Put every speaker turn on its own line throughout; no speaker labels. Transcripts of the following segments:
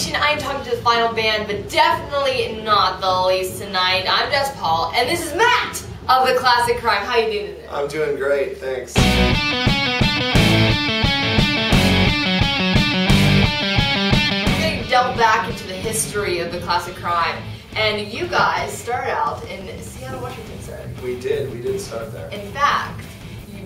Nation, I am talking to the final band, but definitely not the least tonight. I'm Jess Paul, and this is Matt of the Classic Crime. How you doing today?
I'm doing great, thanks.
We're going to delve back into the history of the Classic Crime, and you guys started out in Seattle, Washington, sir.
We did start there.
In fact,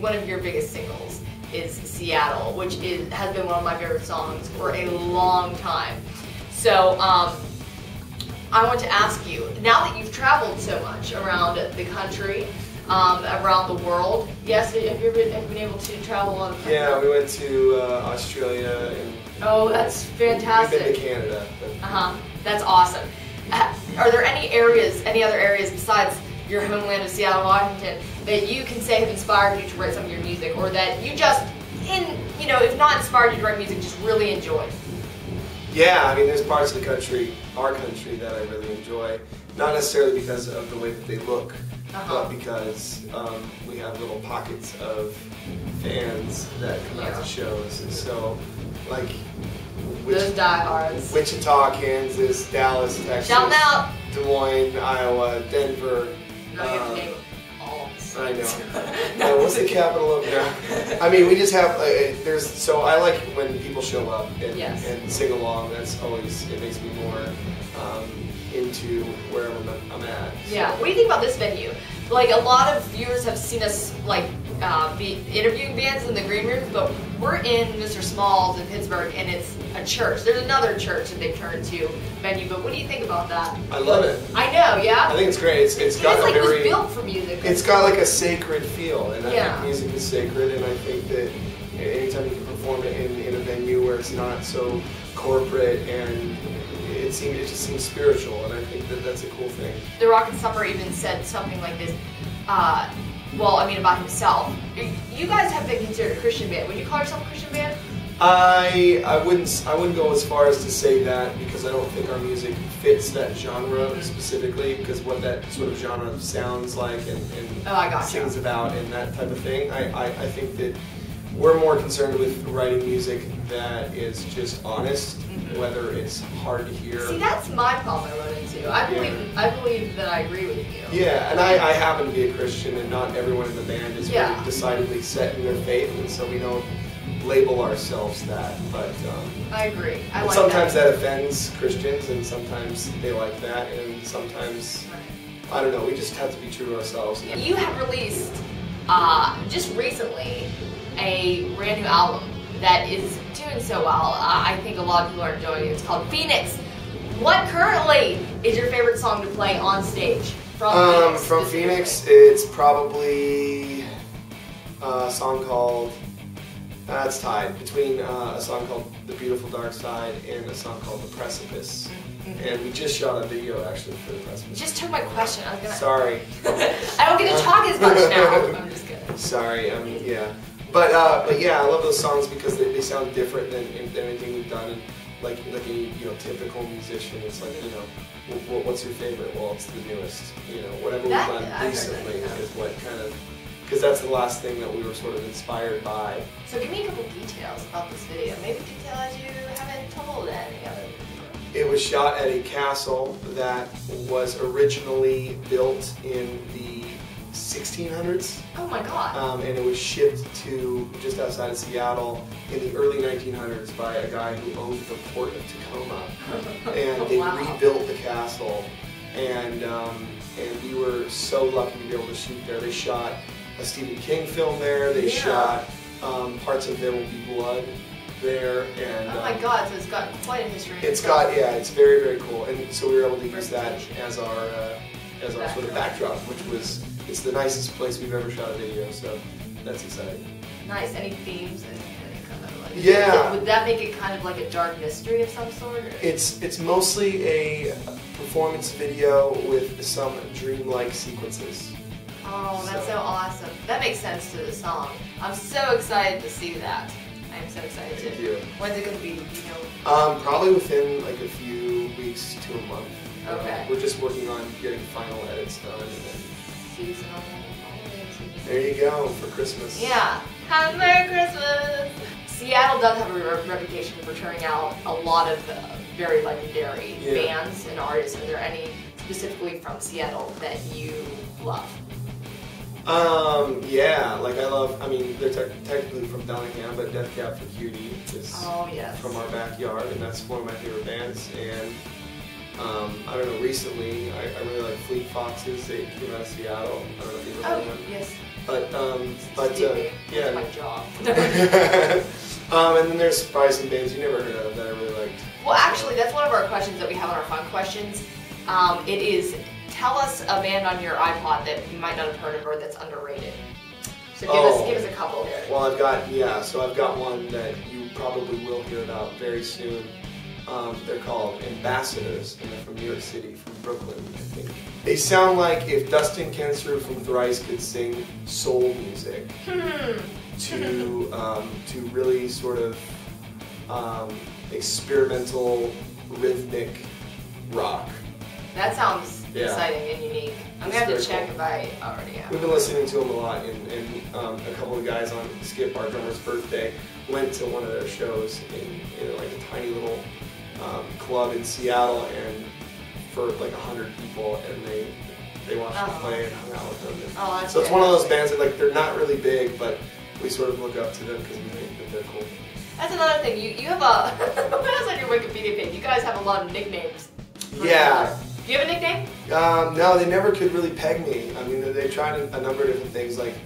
one of your biggest singles is Seattle, which has been one of my favorite songs for a long time. So I want to ask you, now that you've traveled so much around the country, around the world, yes, have you been able to travel a lot of country?
Yeah, we went to Australia and
oh, that's fantastic.
We've been to Canada.
That's awesome. Are there any other areas besides your homeland of Seattle, Washington, that you can say have inspired you to write some of your music, or that you just, if not inspired you to write music, just really enjoy?
Yeah, I mean, there's parts of the country, our country, that I really enjoy. Not necessarily because of the way that they look, but because we have little pockets of fans that come out to shows. And so, like,
those diehards.
Wichita, Kansas, Dallas, Texas,
shout out.
Des Moines, Iowa, Denver.
No, you have to name all of
I know. What's the capital of now? I mean, we just have, so I like when people show up and sing along. That's always, it makes me more into wherever I'm at. So.
Yeah, what do you think about this venue? Like, a lot of viewers have seen us, like, be interviewing bands in the green rooms, but we're in Mr. Small's in Pittsburgh, and it's a church. There's another church that they've turned to venue, but what do you think about that?
I love it.
I know, yeah?
I think it's great. It's got
like
a very...
It was built for music.
It's got like a sacred feel, and I think music is sacred, and I think that anytime you can perform it in a venue where it's not so corporate and it just seems spiritual, and I think that that's a cool thing.
The Rocket Summer even said something like this, about himself. You guys have been considered a Christian band. Would you call yourself a Christian band?
I wouldn't go as far as to say that, because I don't think our music fits that genre specifically, because what that sort of genre sounds like and sings about and that type of thing. I think that we're more concerned with writing music that is just honest, whether it's hard to hear.
See, that's my problem I run into. I believe that I agree with you.
Yeah, and I happen to be a Christian, and not everyone in the band is really decidedly set in their faith, and so we don't label ourselves that. But
I agree.
Sometimes that offends Christians, and sometimes they like that, and sometimes I don't know. We just have to be true to ourselves.
You have released just recently a brand new album that is doing so well. I think a lot of people are enjoying it. It's called Phoenix. What currently is your favorite song to play on stage from Phoenix?
From Phoenix, it's probably a song called, it's tied between a song called The Beautiful Darkside and a song called The Precipice. And we just shot a video actually for The Precipice.
You just took my question. I was gonna.
Sorry.
I don't get to talk as much now. I'm just kidding.
Sorry. Yeah. But yeah, I love those songs because they sound different than anything we've done. And like any typical musician, it's like what's your favorite? Well, it's the newest. Whatever we've done recently is what kind of, because that's the last thing that we were sort of inspired by.
So give me a couple details about this video. Maybe details you haven't told any other.
It was shot at a castle that was originally built in the 1600s.
Oh my God.
And it was shipped to just outside of Seattle in the early 1900s by a guy who owned the port of Tacoma. And they rebuilt the castle, and we were so lucky to be able to shoot there. They shot a Stephen King film there. They shot parts of There Will Be Blood there, and
oh my God, so it's got quite a history.
It's it's very, very cool, and so we were able to use that as our sort of backdrop, it's the nicest place we've ever shot a video, so that's exciting.
Nice. Any themes and kind of like?
Yeah.
Would that make it kind of like a dark mystery of some sort? Or?
It's mostly a performance video with some dreamlike sequences.
Oh, that's so awesome. That makes sense to the song. I'm so excited to see that. I am so excited
Thank you.
When's it going to be?
Probably within like a few weeks to a month.
Okay.
We're just working on getting final edits done, and then
seasonal holidays.
there you go for Christmas.
Yeah. Have a Merry Christmas. Seattle does have a reputation for turning out a lot of very legendary bands and artists. Are there any specifically from Seattle that you love?
Yeah, like I mean, they're technically from Bellingham, but Death Cab for Cutie is from our backyard, and that's one of my favorite bands. And I don't know, recently I really like Fleet Foxes. They came out of Seattle. I don't know if you've ever heard of them.
Yes.
But yeah.
That's my job.
And then there's probably some bands you never heard of that I really liked.
Well, actually, that's one of our questions that we have on our fun questions. It is, tell us a band on your iPod that you might not have heard of or that's underrated. So give us a couple here.
Well, I've got one that you probably will hear about very soon. They're called Ambassadors, and they're from New York City, from Brooklyn, I think. They sound like if Dustin Kensrue from Thrice could sing soul music to really sort of experimental, rhythmic rock.
That sounds exciting and unique. I'm going to have to check if I already have.
We've been listening to them a lot, and a couple of guys on Skip, our drummer's birthday, went to one of their shows in like a tiny little club in Seattle, and for like 100 people, and they watched them play and hung out with them. So it's one of those bands that like they're not really big, but we sort of look up to them because we think that they're cool.
That's another thing. You have a what else on your Wikipedia page? You guys have a lot of nicknames.
Yeah.
Do you have a nickname?
No, they never could really peg me. I mean, they tried a number of different things, like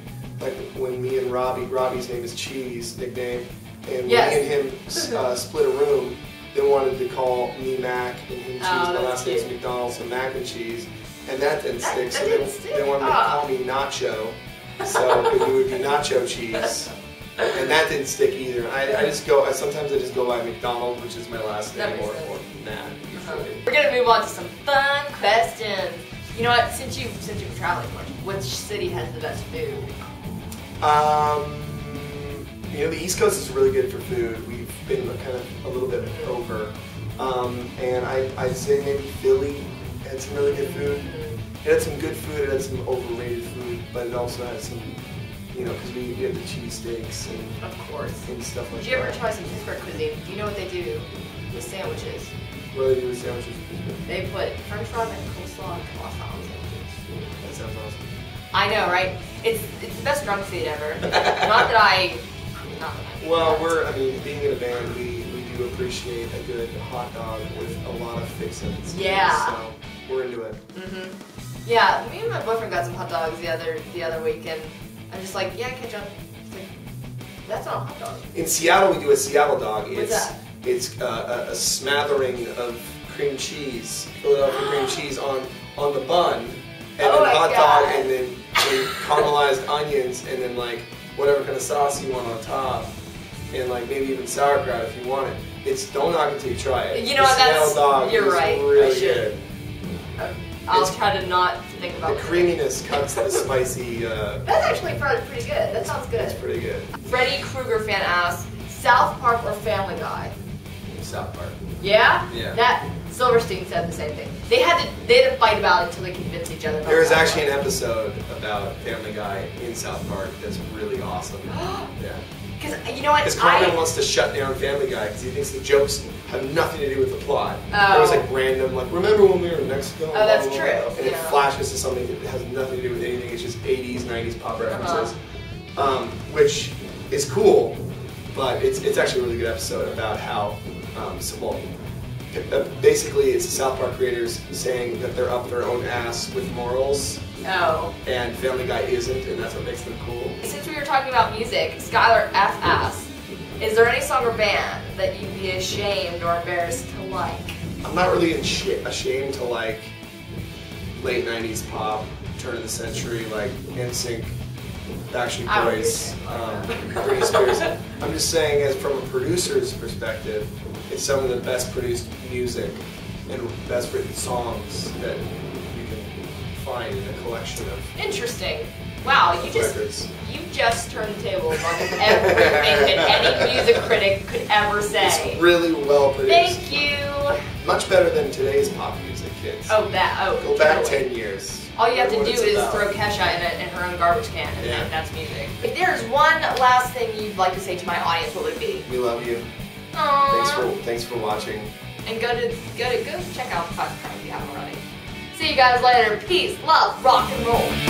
when me and Robbie's name is Cheese, nickname, and me and him split a room. They wanted to call me Mac and him Cheese. My last name's McDonald, so Mac and Cheese, and that didn't stick. So they wanted to call me Nacho, so it would be Nacho Cheese. And that didn't stick either. Sometimes I just go by McDonald, which is my last name, or Matt.
We're gonna move on to some fun questions. You know what? Since you've been traveling much, which city has the best food?
You know, the East Coast is really good for food. We've been kind of a little bit over, and I'd say maybe Philly had some really good food. It had some good food. It had some overrated food, but it also had some. You know, because we have the cheesesteaks and and stuff like that.
Did you ever try some Pittsburgh cuisine? Do you know what they do with sandwiches?
What do they do with sandwiches?
They put French fries and coleslaw and croissant on sandwiches.
That sounds awesome.
I know, right? It's the best drunk food ever. Not that I.
Well, being in a band, we do appreciate a good hot dog with a lot of fixins.
Yeah.
So we're into it.
Yeah, me and my boyfriend got some hot dogs the other week, and I'm just like, yeah, ketchup. It's like, that's not a hot dog.
In Seattle, we do a Seattle dog.
What's that?
It's a smattering of cream cheese, Philadelphia cream cheese on the bun, and then hot dog, and then caramelized onions, and then like whatever kind of sauce you want on top, and like maybe even sauerkraut if you want it. Don't knock it till you try it.
You know what?
You're
right.
Really good.
I'll try to not think about
the creaminess cuts the spicy.
That's actually pretty good. That sounds good.
It's pretty good.
Freddy Krueger fan asks, South Park or Family Guy?
South Park.
Yeah?
Yeah.
That Silverstein said the same thing. They had to fight about it until they convinced each other.
There was actually an episode about Family Guy in South Park that's really awesome. Yeah.
Because you know what?
Because Cartman wants to shut down Family Guy because he thinks the jokes have nothing to do with the plot. There was like random, like, remember when we were in Mexico?
Oh, that's true.
And it flashes to something that has nothing to do with anything. It's just 80s, 90s pop references, which is cool. But it's actually a really good episode about how, basically it's the South Park creators saying that they're up their own ass with morals.
Oh.
And Family Guy isn't, and that's what makes them cool.
Since we were talking about music, Skylar F asks, is there any song or band that you'd be ashamed or embarrassed to like?
I'm not really ashamed to like late 90s pop, turn of the century, like NSYNC, Backstreet Boys, Britney Spears. I'm just saying, as from a producer's perspective, it's some of the best produced music and best written songs that you can find in a collection of.
Interesting. Wow, you
records.
just turned the tables on everything that any music critic could ever say.
It's really well produced.
Thank you.
Much better than today's pop music, kids.
Go back
totally. 10 years.
All you have to
what
do
it's
is
about.
throw Kesha in her own garbage can, and
Yeah.
then that's music. If there's one last thing you'd like to say to my audience, what would it be?
We love you.
Aww.
Thanks for watching.
And go check out the podcast if you haven't already. See you guys later. Peace, love, rock and roll.